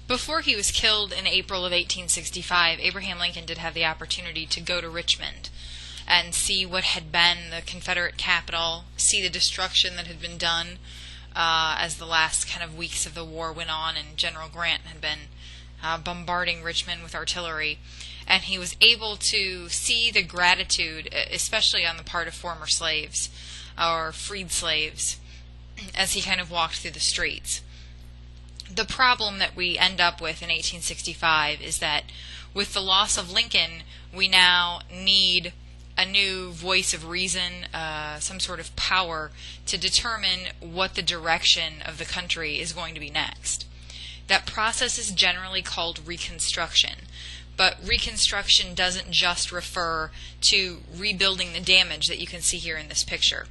Before he was killed in April of 1865, Abraham Lincoln did have the opportunity to go to Richmond and see what had been the Confederate capital, see the destruction that had been done as the last kind of weeks of the war went on, and General Grant had been bombarding Richmond with artillery. And he was able to see the gratitude, especially on the part of former slaves or freed slaves, as he kind of walked through the streets. The problem that we end up with in 1865 is that with the loss of Lincoln, we now need a new voice of reason, some sort of power to determine what the direction of the country is going to be next. That process is generally called Reconstruction, but Reconstruction doesn't just refer to rebuilding the damage that you can see here in this picture.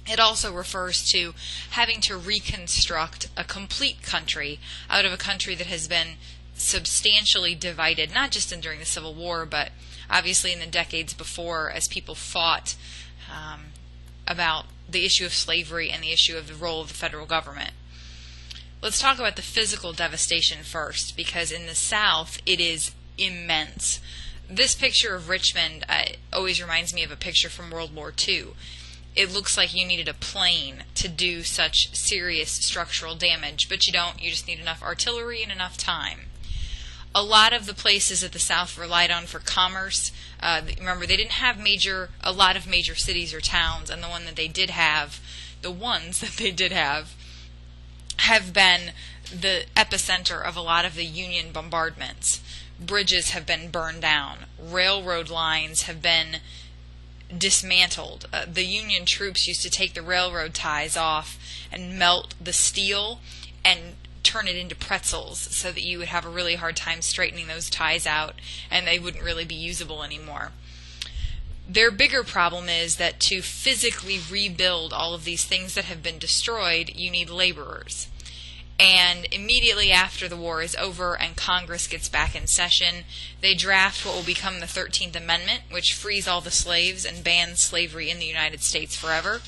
It also refers to having to reconstruct a complete country out of a country that has been substantially divided, not just during the Civil War, but obviously in the decades before, as people fought about the issue of slavery and the issue of the role of the federal government. Let's talk about the physical devastation first, because in the South it is immense. This picture of Richmond always reminds me of a picture from World War II. It looks like you needed a plane to do such serious structural damage, but you don't. You just need enough artillery and enough time. A lot of the places that the South relied on for commerce, remember, they didn't have a lot of major cities or towns, and the ones that they did have have been the epicenter of a lot of the Union bombardments. Bridges have been burned down. Railroad lines have been dismantled. The Union troops used to take the railroad ties off and melt the steel and turn it into pretzels so that you would have a really hard time straightening those ties out and they wouldn't really be usable anymore. Their bigger problem is that to physically rebuild all of these things that have been destroyed, you need laborers. And immediately after the war is over and Congress gets back in session, they draft what will become the 13th Amendment, which frees all the slaves and bans slavery in the United States forever.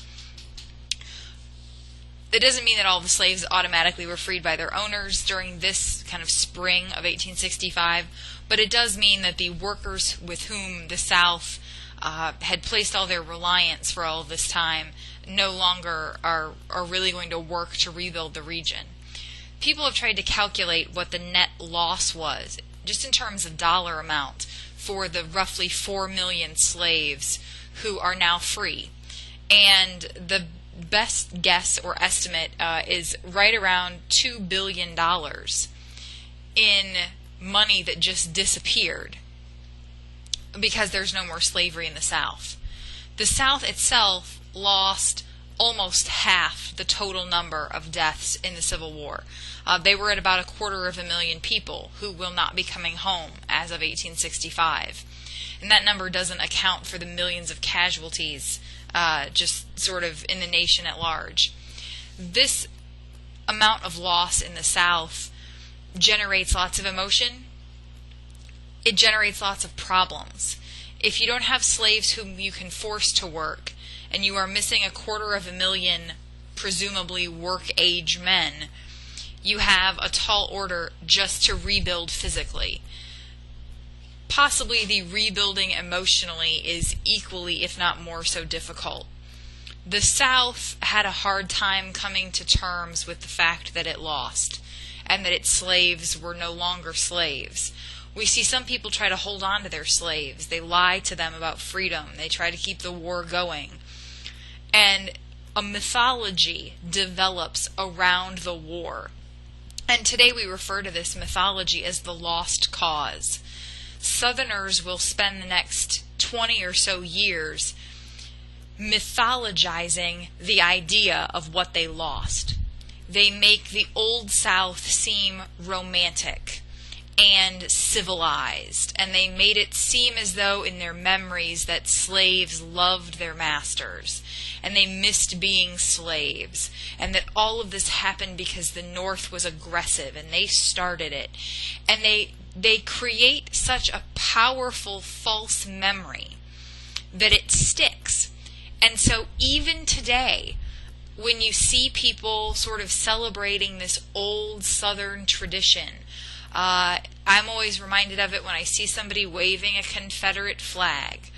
It doesn't mean that all the slaves automatically were freed by their owners during this kind of spring of 1865, but it does mean that the workers with whom the South had placed all their reliance for all of this time no longer are really going to work to rebuild the region. People have tried to calculate what the net loss was, just in terms of dollar amount, for the roughly 4 million slaves who are now free. And the best guess or estimate is right around $2 billion in money that just disappeared because there's no more slavery in the South. The South itself lost almost half the total number of deaths in the Civil War. They were at about 250,000 people who will not be coming home as of 1865. And that number doesn't account for the millions of casualties just sort of in the nation at large. This amount of loss in the South generates lots of emotion. It generates lots of problems. If you don't have slaves whom you can force to work, and you are missing 250,000 presumably work-age men, you have a tall order just to rebuild physically. Possibly the rebuilding emotionally is equally, if not more so, difficult. The South had a hard time coming to terms with the fact that it lost, and that its slaves were no longer slaves. We see some people try to hold on to their slaves. They lie to them about freedom. They try to keep the war going. And a mythology develops around the war. And today we refer to this mythology as the lost cause. Southerners will spend the next 20 or so years mythologizing the idea of what they lost. They make the Old South seem romantic and civilized, and they made it seem as though in their memories that slaves loved their masters, and they missed being slaves, and that all of this happened because the North was aggressive, and they started it. And they create such a powerful false memory that it sticks. And so even today, when you see people sort of celebrating this old Southern tradition. I'm always reminded of it when I see somebody waving a Confederate flag.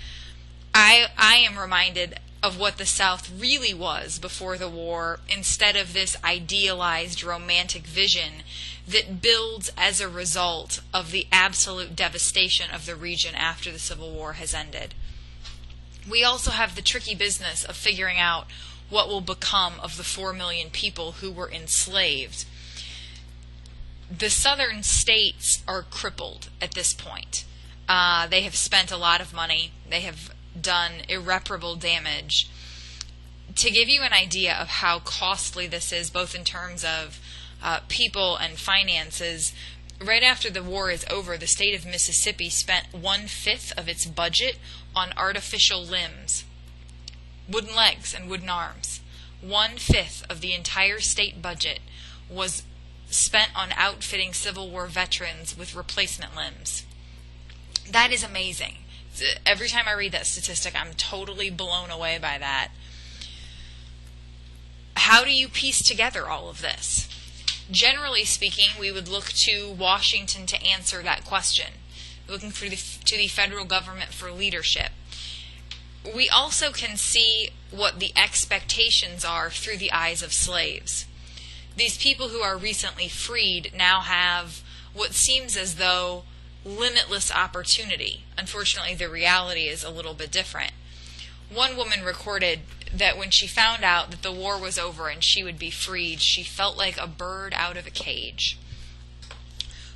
I am reminded of what the South really was before the war, instead of this idealized romantic vision that builds as a result of the absolute devastation of the region after the Civil War has ended. We also have the tricky business of figuring out what will become of the 4 million people who were enslaved. The southern states are crippled at this point. They have spent a lot of money. They have done irreparable damage. To give you an idea of how costly this is, both in terms of people and finances, right after the war is over, the state of Mississippi spent 1/5 of its budget on artificial limbs, wooden legs and wooden arms. 1/5 of the entire state budget was spent on outfitting Civil War veterans with replacement limbs. That is amazing. Every time I read that statistic, I'm totally blown away by that. How do you piece together all of this? Generally speaking, we would look to Washington to answer that question, looking to the federal government for leadership. We also can see what the expectations are through the eyes of slaves. These people who are recently freed now have what seems as though limitless opportunity. Unfortunately, the reality is a little bit different. One woman recorded that when she found out that the war was over and she would be freed, she felt like a bird out of a cage.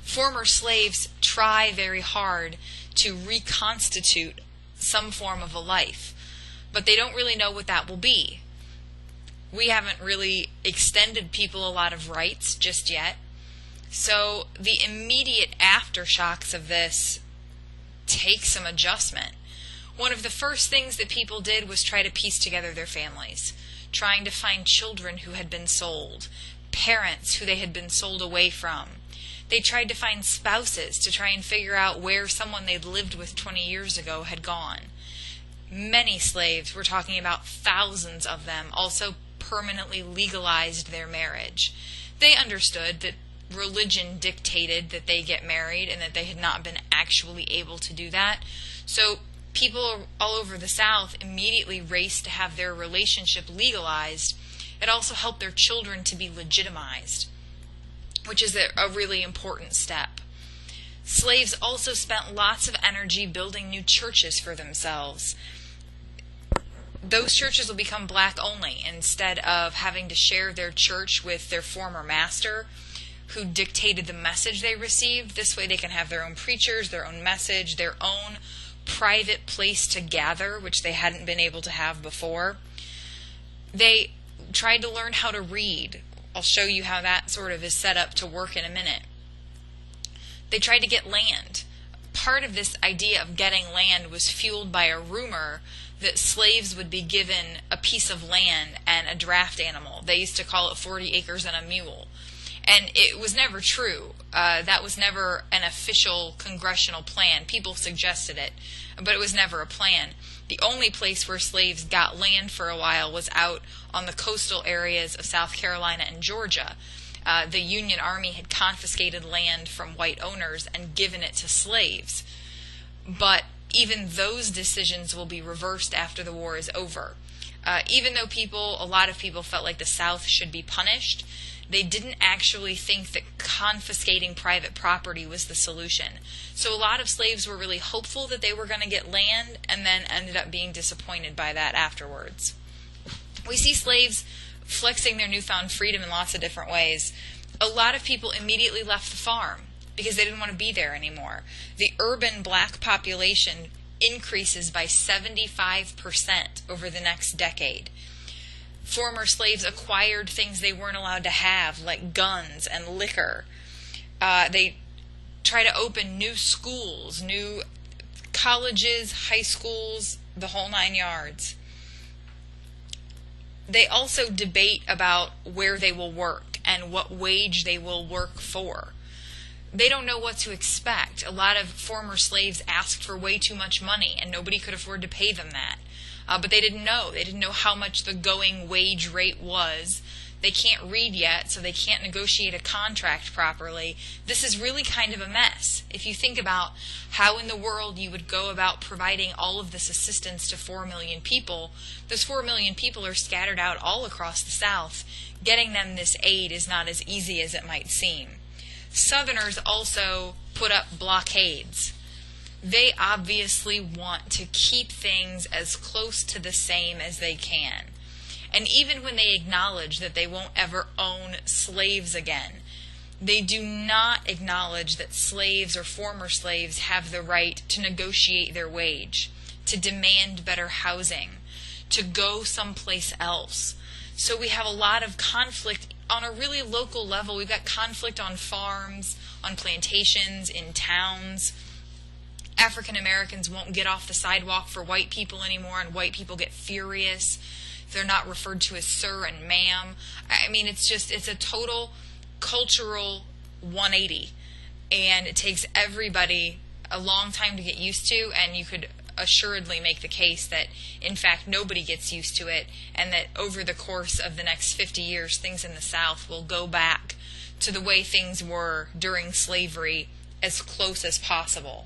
Former slaves try very hard to reconstitute some form of a life, but they don't really know what that will be. We haven't really extended people a lot of rights just yet. So the immediate aftershocks of this take some adjustment. One of the first things that people did was try to piece together their families, trying to find children who had been sold, parents who they had been sold away from. They tried to find spouses to try and figure out where someone they'd lived with 20 years ago had gone. Many slaves, we're talking about thousands of them, also permanently legalized their marriage. They understood that religion dictated that they get married and that they had not been actually able to do that. So people all over the South immediately raced to have their relationship legalized. It also helped their children to be legitimized, which is a really important step. Slaves also spent lots of energy building new churches for themselves. Those churches will become black only instead of having to share their church with their former master who dictated the message they received. This way they can have their own preachers, their own message, their own private place to gather, which they hadn't been able to have before. They tried to learn how to read. I'll show you how that sort of is set up to work in a minute. They tried to get land. Part of this idea of getting land was fueled by a rumor that slaves would be given a piece of land and a draft animal. They used to call it 40 acres and a mule. And it was never true. That was never an official congressional plan. People suggested it, but it was never a plan. The only place where slaves got land for a while was out on the coastal areas of South Carolina and Georgia. The Union Army had confiscated land from white owners and given it to slaves. But even those decisions will be reversed after the war is over. Even though a lot of people felt like the South should be punished, they didn't actually think that confiscating private property was the solution. So a lot of slaves were really hopeful that they were going to get land and then ended up being disappointed by that afterwards. We see slaves flexing their newfound freedom in lots of different ways. A lot of people immediately left the farm because they didn't want to be there anymore. The urban black population increases by 75% over the next decade. Former slaves acquired things they weren't allowed to have, like guns and liquor. They try to open new schools, new colleges, high schools, the whole 9 yards. They also debate about where they will work and what wage they will work for. They don't know what to expect. A lot of former slaves asked for way too much money, and nobody could afford to pay them that. but they didn't know. They didn't know how much the going wage rate was. They can't read yet, so they can't negotiate a contract properly. This is really kind of a mess. If you think about how in the world you would go about providing all of this assistance to 4 million people, those 4 million people are scattered out all across the South. Getting them this aid is not as easy as it might seem. Southerners also put up blockades. They obviously want to keep things as close to the same as they can. And even when they acknowledge that they won't ever own slaves again, they do not acknowledge that slaves or former slaves have the right to negotiate their wage, to demand better housing, to go someplace else. So we have a lot of conflict on a really local level. We've got conflict on farms, on plantations, in towns. African Americans won't get off the sidewalk for white people anymore, and white people get furious. They're not referred to as sir and ma'am. I mean, it's a total cultural 180. And it takes everybody a long time to get used to, and you could assuredly make the case that, in fact, nobody gets used to it, and that over the course of the next 50 years, things in the South will go back to the way things were during slavery as close as possible.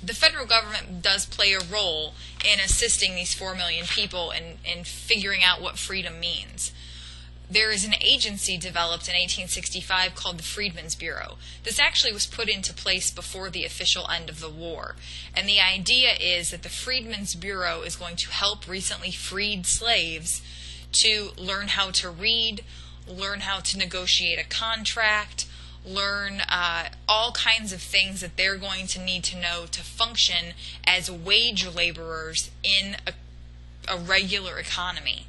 The federal government does play a role in assisting these 4 million people in figuring out what freedom means. There is an agency developed in 1865 called the Freedmen's Bureau. This actually was put into place before the official end of the war. And the idea is that the Freedmen's Bureau is going to help recently freed slaves to learn how to read, learn how to negotiate a contract, learn all kinds of things that they're going to need to know to function as wage laborers in a regular economy.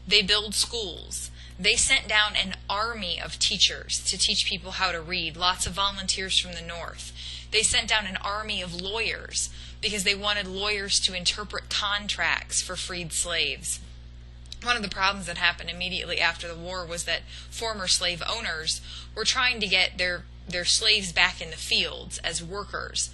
They build schools. They sent down an army of teachers to teach people how to read, lots of volunteers from the North. They sent down an army of lawyers because they wanted lawyers to interpret contracts for freed slaves. One of the problems that happened immediately after the war was that former slave owners were trying to get their slaves back in the fields as workers.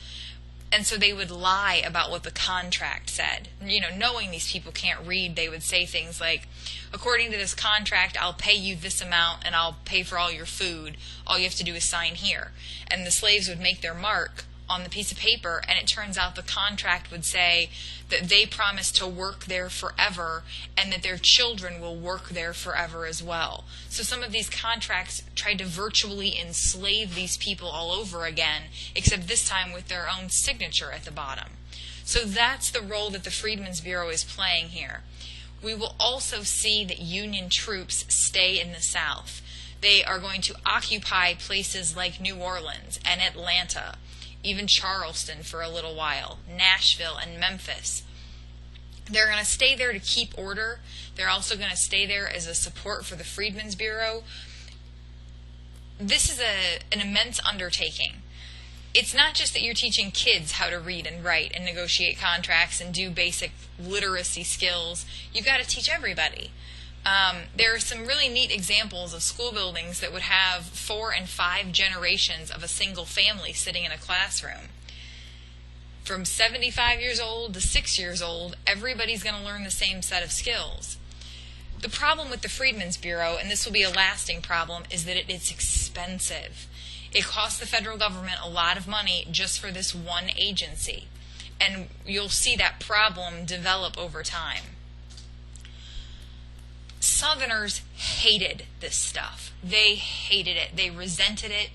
And so they would lie about what the contract said. You know, knowing these people can't read, they would say things like, according to this contract, I'll pay you this amount and I'll pay for all your food. All you have to do is sign here. And the slaves would make their mark on the piece of paper, and it turns out the contract would say that they promise to work there forever and that their children will work there forever as well. So some of these contracts tried to virtually enslave these people all over again, except this time with their own signature at the bottom. So that's the role that the Freedmen's Bureau is playing here. We will also see that Union troops stay in the South. They are going to occupy places like New Orleans and Atlanta, even Charleston for a little while, Nashville and Memphis. They're going to stay there to keep order. They're also going to stay there as a support for the Freedmen's Bureau. This is an immense undertaking. It's not just that you're teaching kids how to read and write and negotiate contracts and do basic literacy skills. You've got to teach everybody. There are some really neat examples of school buildings that would have 4 and 5 generations of a single family sitting in a classroom. From 75 years old to 6 years old, everybody's going to learn the same set of skills. The problem with the Freedmen's Bureau, and this will be a lasting problem, is that it's expensive. It costs the federal government a lot of money just for this one agency. And you'll see that problem develop over time. Southerners hated this stuff. They hated it. They resented it.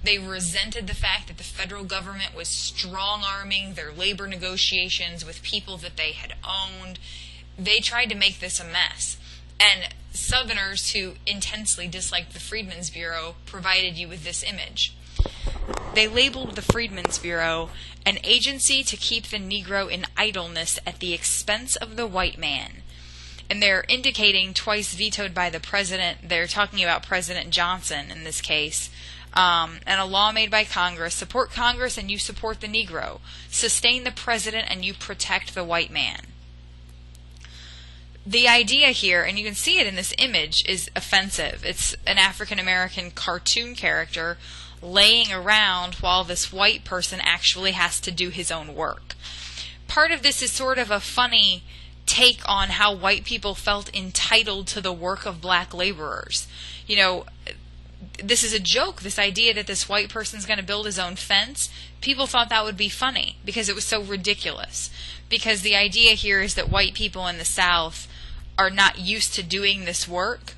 They resented the fact that the federal government was strong-arming their labor negotiations with people that they had owned. They tried to make this a mess. And Southerners who intensely disliked the Freedmen's Bureau provided you with this image. They labeled the Freedmen's Bureau an agency to keep the Negro in idleness at the expense of the white man. And they're indicating, twice vetoed by the president, they're talking about President Johnson in this case, and a law made by Congress. Support Congress and you support the Negro. Sustain the president and you protect the white man. The idea here, and you can see it in this image, is offensive. It's an African American cartoon character laying around while this white person actually has to do his own work. part of this is sort of a funny take on how white people felt entitled to the work of black laborers. You know, this is a joke, this idea that this white person's going to build his own fence. People thought that would be funny because it was so ridiculous. Because the idea here is that white people in the South are not used to doing this work.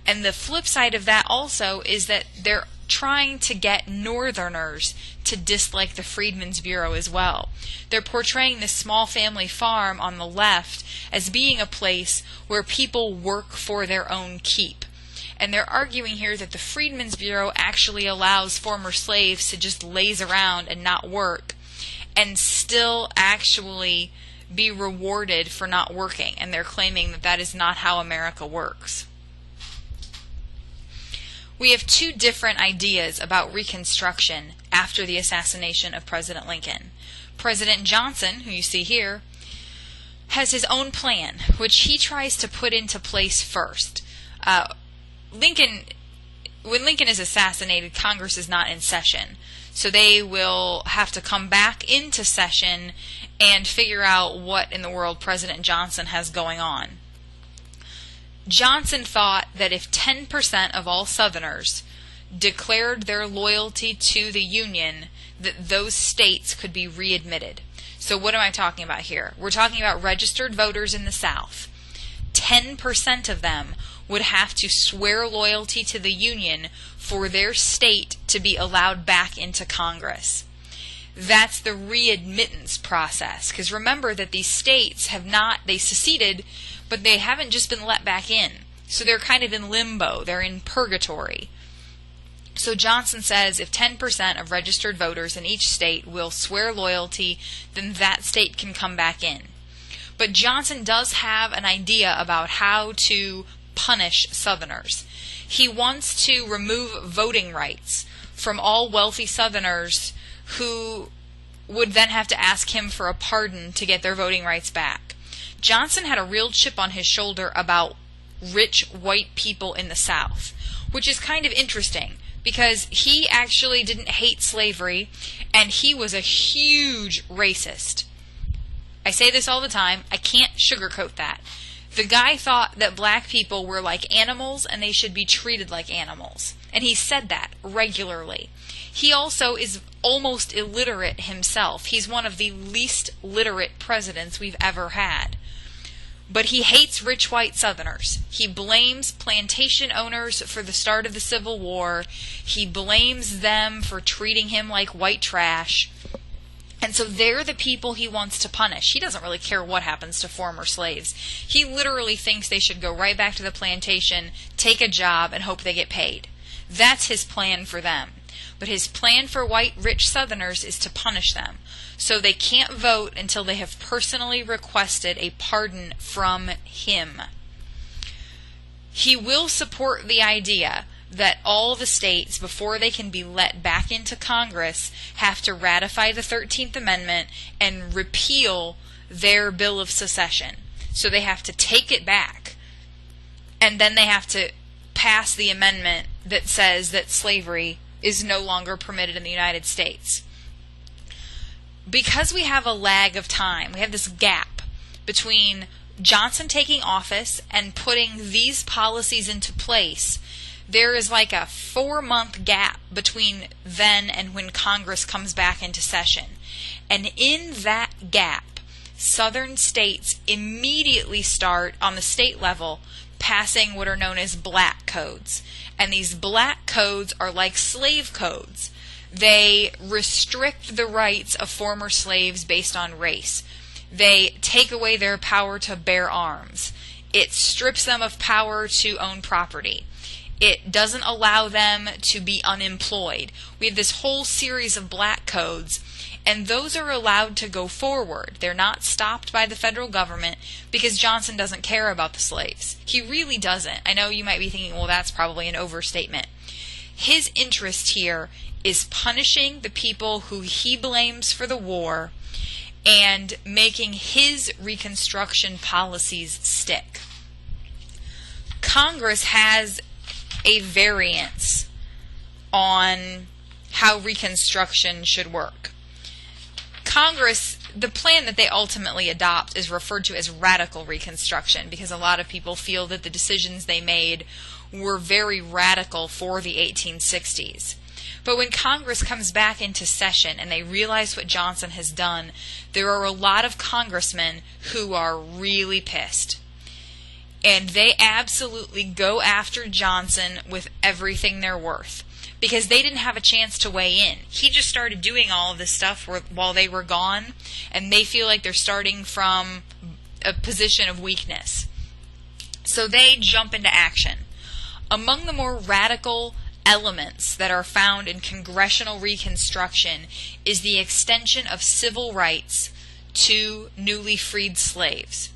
And the flip side of that also is that they're trying to get Northerners to dislike the Freedmen's Bureau as well. They're portraying this small family farm on the left as being a place where people work for their own keep. And they're arguing here that the Freedmen's Bureau actually allows former slaves to just laze around and not work and still actually be rewarded for not working. And they're claiming that that is not how America works. We have two different ideas about Reconstruction after the assassination of President Lincoln. President Johnson, who you see here, has his own plan, which he tries to put into place first. When Lincoln is assassinated, Congress is not in session. So they will have to come back into session and figure out what in the world President Johnson has going on. Johnson thought that if 10% of all Southerners declared their loyalty to the Union, that those states could be readmitted. So what am I talking about here? We're talking about registered voters in the South. 10% of them would have to swear loyalty to the Union for their state to be allowed back into Congress. That's the readmittance process. Because remember that these states they seceded, but they haven't just been let back in. So they're kind of in limbo. They're in purgatory. So Johnson says if 10% of registered voters in each state will swear loyalty, then that state can come back in. But Johnson does have an idea about how to punish Southerners. He wants to remove voting rights from all wealthy Southerners who would then have to ask him for a pardon to get their voting rights back. Johnson had a real chip on his shoulder about rich white people in the South, which is kind of interesting because he actually didn't hate slavery and he was a huge racist. I say this all the time. I can't sugarcoat that. The guy thought that black people were like animals and they should be treated like animals. And he said that regularly. He also is almost illiterate himself. He's one of the least literate presidents we've ever had. But he hates rich white Southerners. He blames plantation owners for the start of the Civil War. He blames them for treating him like white trash. And so they're the people he wants to punish. He doesn't really care what happens to former slaves. He literally thinks they should go right back to the plantation, take a job, and hope they get paid. That's his plan for them. But his plan for white rich Southerners is to punish them. So they can't vote until they have personally requested a pardon from him. He will support the idea that all the states, before they can be let back into Congress, have to ratify the 13th Amendment and repeal their Bill of Secession. So they have to take it back. And then they have to pass the amendment that says that slavery is no longer permitted in the United States. Because we have a lag of time, we have this gap between Johnson taking office and putting these policies into place, there is like a 4-month gap between then and when Congress comes back into session. And in that gap, Southern states immediately start, on the state level, passing what are known as black codes. And these black codes are like slave codes. They restrict the rights of former slaves based on race. They take away their power to bear arms. It strips them of power to own property. It doesn't allow them to be unemployed. We have this whole series of black codes, and those are allowed to go forward. They're not stopped by the federal government because Johnson doesn't care about the slaves. He really doesn't. I know you might be thinking, well, that's probably an overstatement. His interest here is punishing the people who he blames for the war and making his Reconstruction policies stick. Congress has a variance on how Reconstruction should work. Congress The plan that they ultimately adopt is referred to as radical Reconstruction, because a lot of people feel that the decisions they made were very radical for the 1860s. But when Congress comes back into session and they realize what Johnson has done, there are a lot of congressmen who are really pissed. And they absolutely go after Johnson with everything they're worth, because they didn't have a chance to weigh in. He just started doing all of this stuff while they were gone, and they feel like they're starting from a position of weakness. So they jump into action. Among the more radical elements that are found in congressional Reconstruction is the extension of civil rights to newly freed slaves.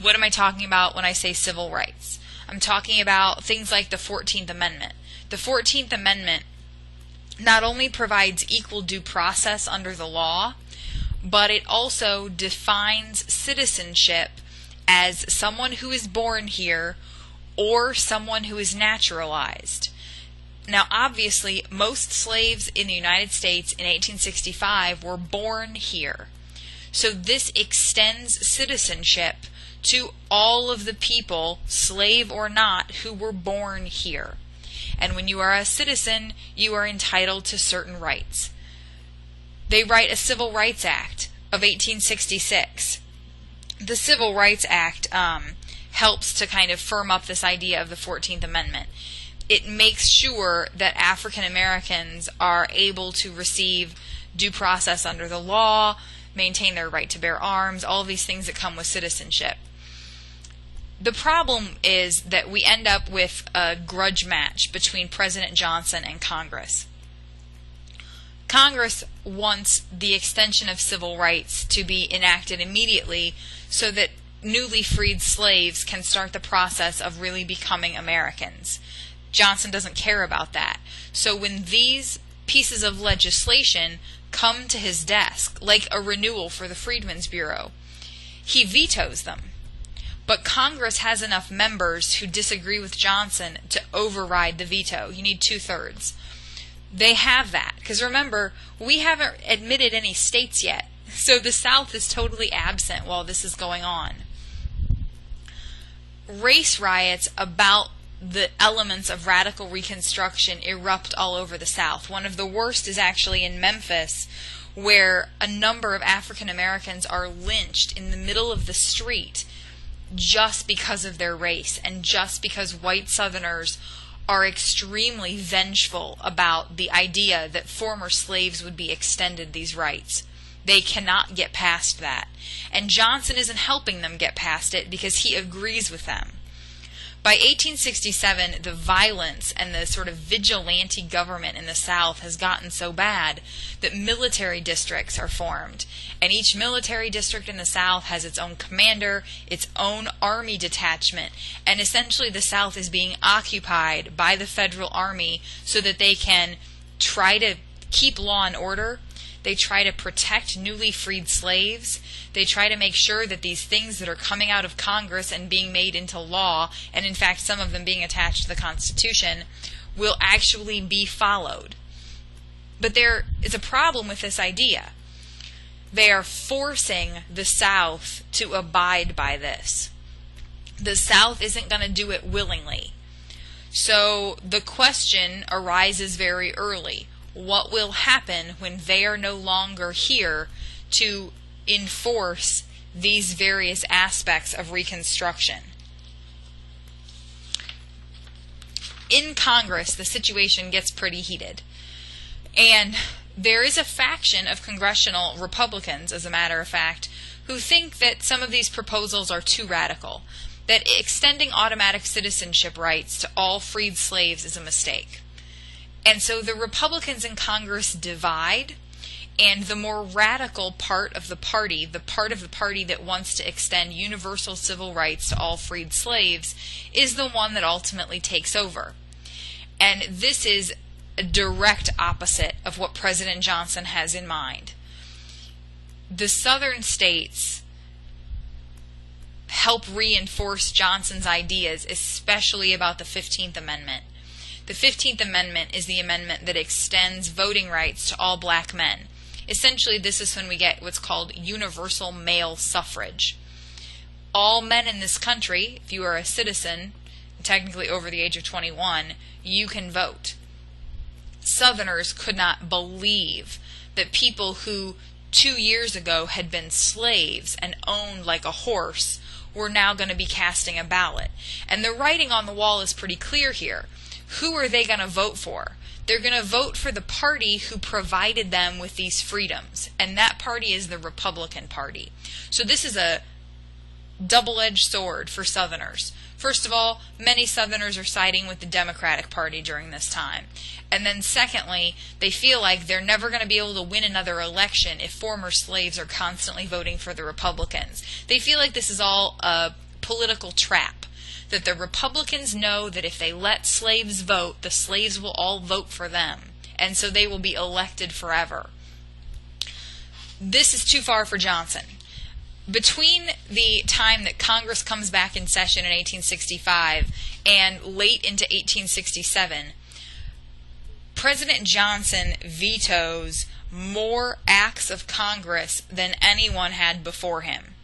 What am I talking about when I say civil rights? I'm talking about things like the 14th Amendment. The 14th Amendment not only provides equal due process under the law, but it also defines citizenship as someone who is born here or someone who is naturalized. Now, obviously, most slaves in the United States in 1865 were born here. So this extends citizenship to all of the people, slave or not, who were born here. And when you are a citizen, you are entitled to certain rights. They write a Civil Rights Act of 1866. The Civil Rights Act helps to kind of firm up this idea of the 14th Amendment. It makes sure that African Americans are able to receive due process under the law, maintain their right to bear arms, all of these things that come with citizenship. The problem is that we end up with a grudge match between President Johnson and Congress. Congress wants the extension of civil rights to be enacted immediately so that newly freed slaves can start the process of really becoming Americans. Johnson doesn't care about that. So when these pieces of legislation come to his desk, like a renewal for the Freedmen's Bureau, he vetoes them. But Congress has enough members who disagree with Johnson to override the veto. You need 2/3. They have that. Because remember, we haven't admitted any states yet. So the South is totally absent while this is going on. Race riots about the elements of radical Reconstruction erupt all over the South. One of the worst is actually in Memphis, where a number of African Americans are lynched in the middle of the street just because of their race, and just because white Southerners are extremely vengeful about the idea that former slaves would be extended these rights. They cannot get past that. And Johnson isn't helping them get past it because he agrees with them. By 1867, the violence and the sort of vigilante government in the South has gotten so bad that military districts are formed. And each military district in the South has its own commander, its own army detachment. And essentially the South is being occupied by the federal army so that they can try to keep law and order. They try to protect newly freed slaves. They try to make sure that these things that are coming out of Congress and being made into law, and in fact some of them being attached to the Constitution, will actually be followed. But there is a problem with this idea. They are forcing the South to abide by this. The South isn't going to do it willingly. So the question arises very early. What will happen when they are no longer here to enforce these various aspects of Reconstruction? In Congress, the situation gets pretty heated. And there is a faction of congressional Republicans, as a matter of fact, who think that some of these proposals are too radical, that extending automatic citizenship rights to all freed slaves is a mistake. And so the Republicans in Congress divide, and the more radical part of the party that wants to extend universal civil rights to all freed slaves, is the one that ultimately takes over. And this is a direct opposite of what President Johnson has in mind. The southern states help reinforce Johnson's ideas, especially about the 15th Amendment. The 15th Amendment is the amendment that extends voting rights to all black men. Essentially, this is when we get what's called universal male suffrage. All men in this country, if you are a citizen, technically over the age of 21, you can vote. Southerners could not believe that people who 2 years ago had been slaves and owned like a horse were now going to be casting a ballot. And the writing on the wall is pretty clear here. Who are they going to vote for? They're going to vote for the party who provided them with these freedoms, and that party is the Republican Party. So this is a double-edged sword for Southerners. First of all, many Southerners are siding with the Democratic Party during this time. And then secondly, they feel like they're never going to be able to win another election if former slaves are constantly voting for the Republicans. They feel like this is all a political trap, that the Republicans know that if they let slaves vote, the slaves will all vote for them, and so they will be elected forever. This is too far for Johnson. Between the time that Congress comes back in session in 1865 and late into 1867, President Johnson vetoes more acts of Congress than anyone had before him.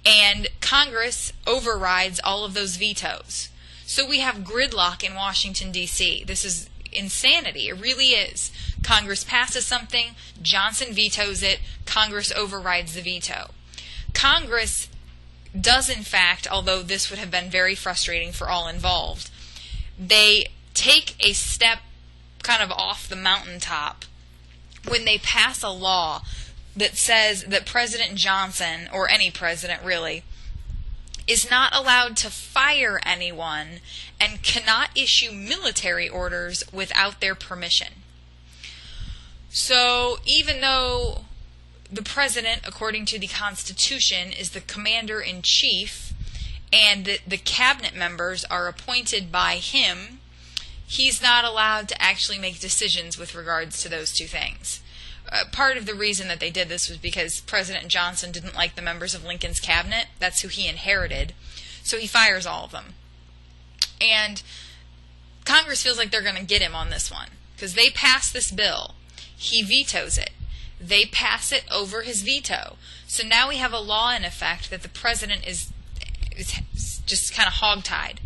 And Congress overrides all of those vetoes. So we have gridlock in Washington, D.C. This is insanity. It really is. Congress passes something, Johnson vetoes it, Congress overrides the veto. Congress does, in fact, although this would have been very frustrating for all involved, they take a step kind of off the mountaintop when they pass a law that says that President Johnson, or any president really, is not allowed to fire anyone and cannot issue military orders without their permission. So even though the president, according to the Constitution, is the commander-in-chief, and the cabinet members are appointed by him, he's not allowed to actually make decisions with regards to those two things. Part of the reason that they did this was because President Johnson didn't like the members of Lincoln's cabinet. That's who he inherited. So he fires all of them. And Congress feels like they're going to get him on this one, because they pass this bill. He vetoes it. They pass it over his veto. So now we have a law in effect that the president is just kind of hogtied.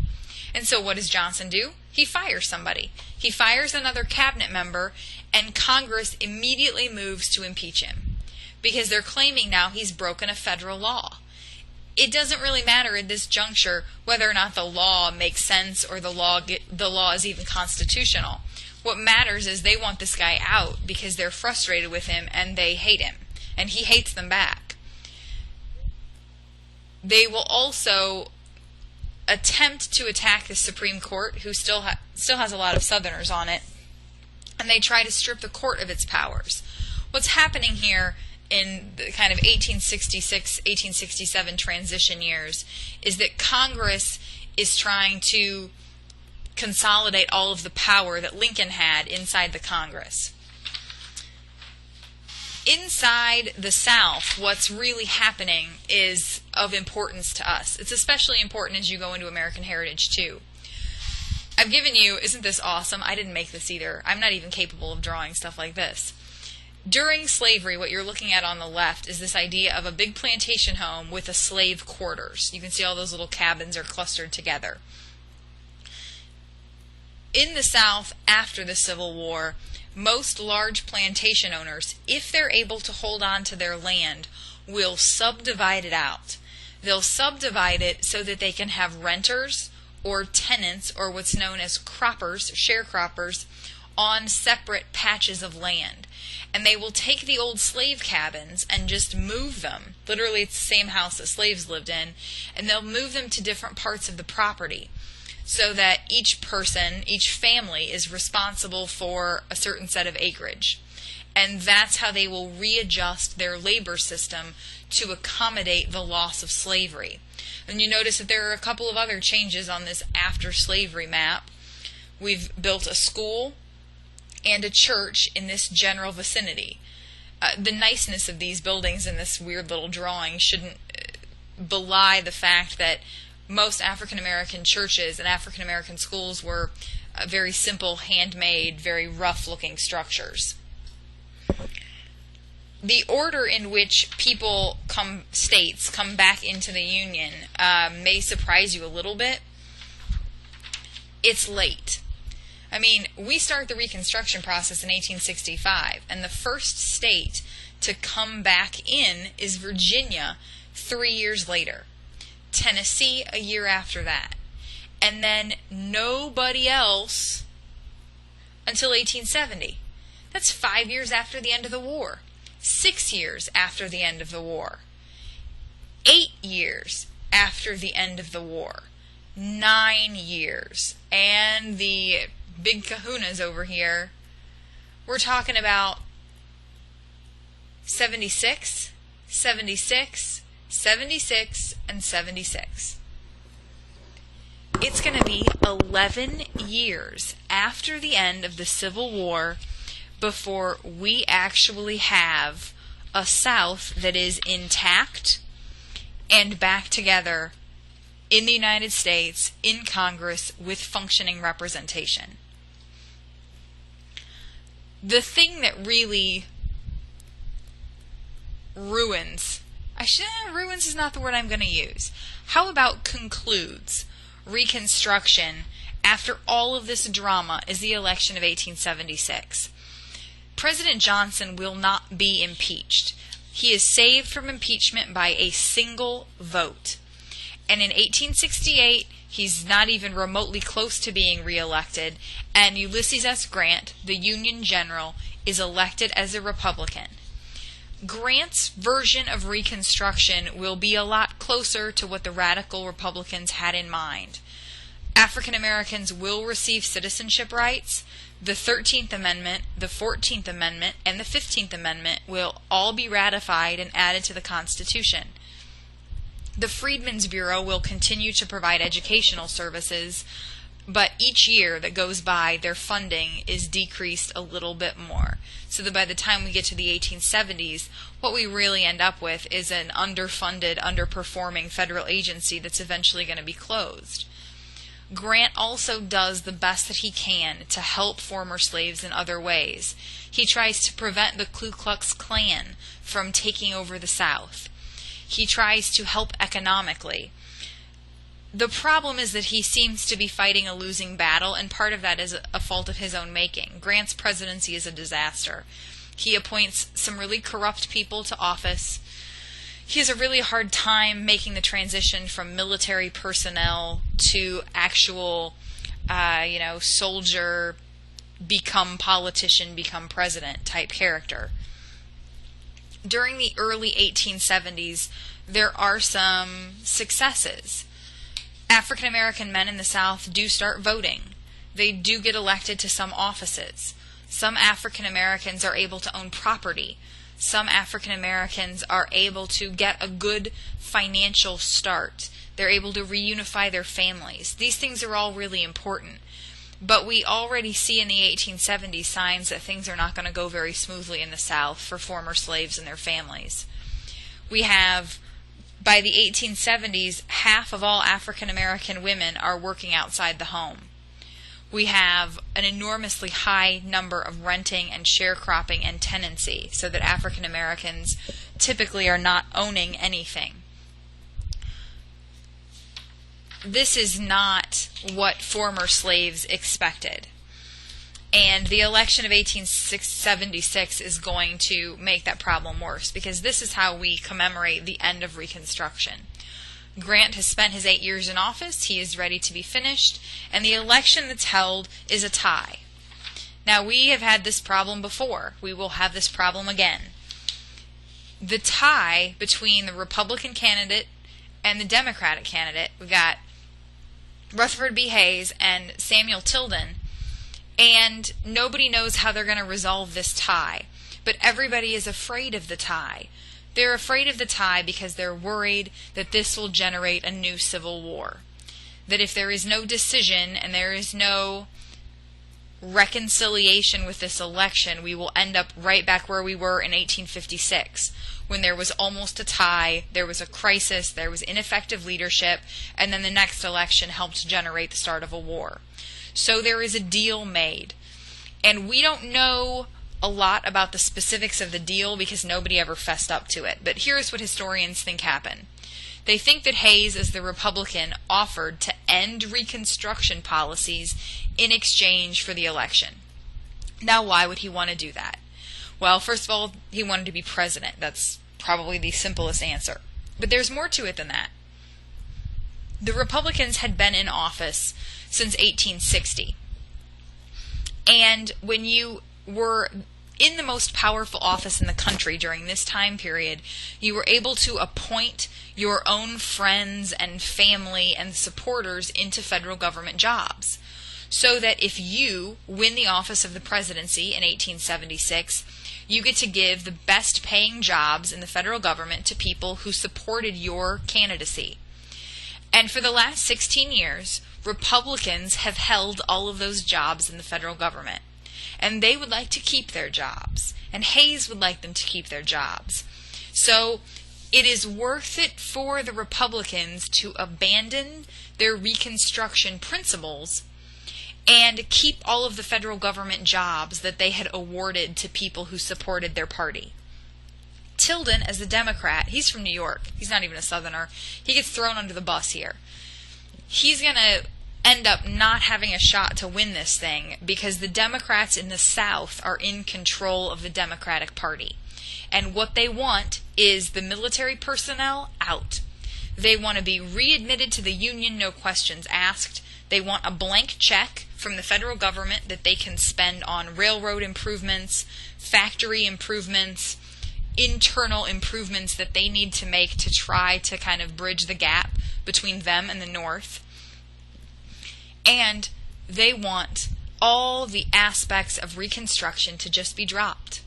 And so what does Johnson do? He fires somebody. He fires another cabinet member, and Congress immediately moves to impeach him, because they're claiming now he's broken a federal law. It doesn't really matter at this juncture whether or not the law makes sense or the law is even constitutional. What matters is they want this guy out because they're frustrated with him and they hate him, and he hates them back. They will also attempt to attack the Supreme Court, who still has a lot of Southerners on it, and they try to strip the court of its powers. What's happening here in the kind of 1866, 1867 transition years is that Congress is trying to consolidate all of the power that Lincoln had inside the Congress. Inside the South, what's really happening is of importance to us. It's especially important as you go into American Heritage, too. I've given you, isn't this awesome? I didn't make this either. I'm not even capable of drawing stuff like this. During slavery, what you're looking at on the left is this idea of a big plantation home with a slave quarters. You can see all those little cabins are clustered together. In the South, after the Civil War, most large plantation owners, if they're able to hold on to their land, will subdivide it out. They'll subdivide it so that they can have renters or tenants, or what's known as croppers, sharecroppers, on separate patches of land. And they will take the old slave cabins and just move them. Literally, it's the same house that slaves lived in, and they'll move them to different parts of the property, so that each person, each family, is responsible for a certain set of acreage. And that's how they will readjust their labor system to accommodate the loss of slavery. And you notice that there are a couple of other changes on this after-slavery map. We've built a school and a church in this general vicinity. The niceness of these buildings in this weird little drawing shouldn't belie the fact that most African American churches and African American schools were very simple, handmade, very rough-looking structures. the order in which states come back into the Union may surprise you a little bit. It's late. I mean, we start the Reconstruction process in 1865, and the first state to come back in is Virginia 3 years later. Tennessee a year after that. And then nobody else until 1870. That's 5 years after the end of the war. 6 years after the end of the war. 8 years after the end of the war. 9 years. And the big kahunas over here, we're talking about 76, 76, 76, and 76. It's going to be 11 years after the end of the Civil War before we actually have a South that is intact and back together in the United States, in Congress, with functioning representation. The thing that really ruins is not the word I'm going to use. How about concludes Reconstruction after all of this drama is the election of 1876. President Johnson will not be impeached. He is saved from impeachment by a single vote. And in 1868, he's not even remotely close to being reelected, and Ulysses S. Grant, the Union General, is elected as a Republican. Grant's version of Reconstruction will be a lot closer to what the radical Republicans had in mind. African Americans will receive citizenship rights. The 13th Amendment, the 14th Amendment, and the 15th Amendment will all be ratified and added to the Constitution. The Freedmen's Bureau will continue to provide educational services, but each year that goes by, their funding is decreased a little bit more. So that by the time we get to the 1870s, what we really end up with is an underfunded, underperforming federal agency that's eventually going to be closed. Grant also does the best that he can to help former slaves in other ways. He tries to prevent the Ku Klux Klan from taking over the South. He tries to help economically. The problem is that he seems to be fighting a losing battle, and part of that is a fault of his own making. Grant's presidency is a disaster. He appoints some really corrupt people to office. He has a really hard time making the transition from military personnel to actual, soldier, become politician, become president type character. During the early 1870s, there are some successes. African American men in the South do start voting. They do get elected to some offices. Some African Americans are able to own property. Some African Americans are able to get a good financial start. They're able to reunify their families. These things are all really important. But we already see in the 1870s signs that things are not going to go very smoothly in the South for former slaves and their families. We have, by the 1870s, half of all African American women are working outside the home. We have an enormously high number of renting and sharecropping and tenancy, so that African Americans typically are not owning anything. This is not what former slaves expected. And the election of 1876 is going to make that problem worse, because this is how we commemorate the end of Reconstruction. Grant has spent his 8 years in office, he is ready to be finished, and the election that's held is a tie. Now, we have had this problem before. We will have this problem again. The tie between the Republican candidate and the Democratic candidate, we've got Rutherford B. Hayes and Samuel Tilden, and nobody knows how they're going to resolve this tie. But everybody is afraid of the tie. They're afraid of the tie because they're worried that this will generate a new civil war. That if there is no decision and there is no reconciliation with this election, we will end up right back where we were in 1856, when there was almost a tie, there was a crisis, there was ineffective leadership, and then the next election helped generate the start of a war. So there is a deal made. And we don't know a lot about the specifics of the deal because nobody ever fessed up to it. But here's what historians think happened. They think that Hayes, as the Republican, offered to end Reconstruction policies in exchange for the election. Now, why would he want to do that? Well, first of all, he wanted to be president. That's probably the simplest answer. But there's more to it than that. The Republicans had been in office since 1860. And when you were in the most powerful office in the country during this time period, you were able to appoint your own friends and family and supporters into federal government jobs. So that if you win the office of the presidency in 1876, you get to give the best paying jobs in the federal government to people who supported your candidacy. And for the last 16 years, Republicans have held all of those jobs in the federal government. And they would like to keep their jobs. And Hayes would like them to keep their jobs. So it is worth it for the Republicans to abandon their Reconstruction principles and keep all of the federal government jobs that they had awarded to people who supported their party. Tilden, as a Democrat, he's from New York. He's not even a Southerner. He gets thrown under the bus here. He's going to end up not having a shot to win this thing because the Democrats in the South are in control of the Democratic Party. And what they want is the military personnel out. They want to be readmitted to the Union, no questions asked. They want a blank check from the federal government that they can spend on railroad improvements, factory improvements, internal improvements that they need to make to try to kind of bridge the gap between them and the North. And they want all the aspects of Reconstruction to just be dropped.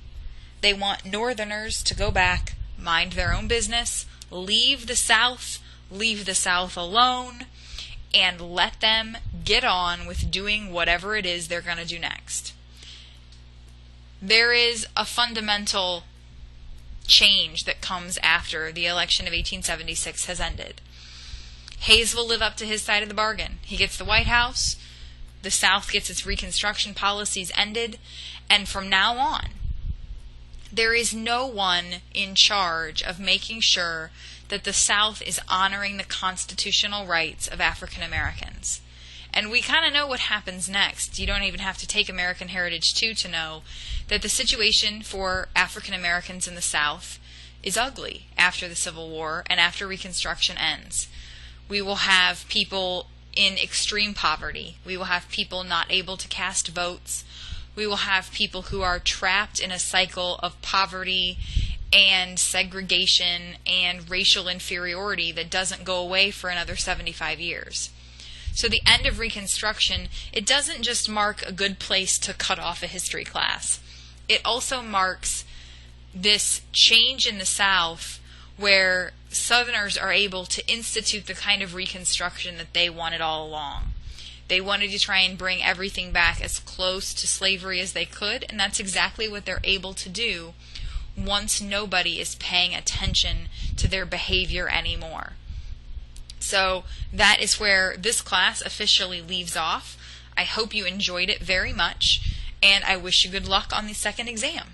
They want Northerners to go back, mind their own business, leave the South alone, and let them get on with doing whatever it is they're going to do next. There is a fundamental change that comes after the election of 1876 has ended. Hayes will live up to his side of the bargain. He gets the White House, the South gets its Reconstruction policies ended, and from now on, there is no one in charge of making sure that the South is honoring the constitutional rights of African Americans. And we kind of know what happens next. You don't even have to take American Heritage 2 to know that the situation for African Americans in the South is ugly after the Civil War and after Reconstruction ends. We will have people in extreme poverty. We will have people not able to cast votes. We will have people who are trapped in a cycle of poverty and segregation and racial inferiority that doesn't go away for another 75 years. So the end of Reconstruction, it doesn't just mark a good place to cut off a history class. It also marks this change in the South where Southerners are able to institute the kind of Reconstruction that they wanted all along. They wanted to try and bring everything back as close to slavery as they could, and that's exactly what they're able to do once nobody is paying attention to their behavior anymore. So that is where this class officially leaves off. I hope you enjoyed it very much, and I wish you good luck on the second exam.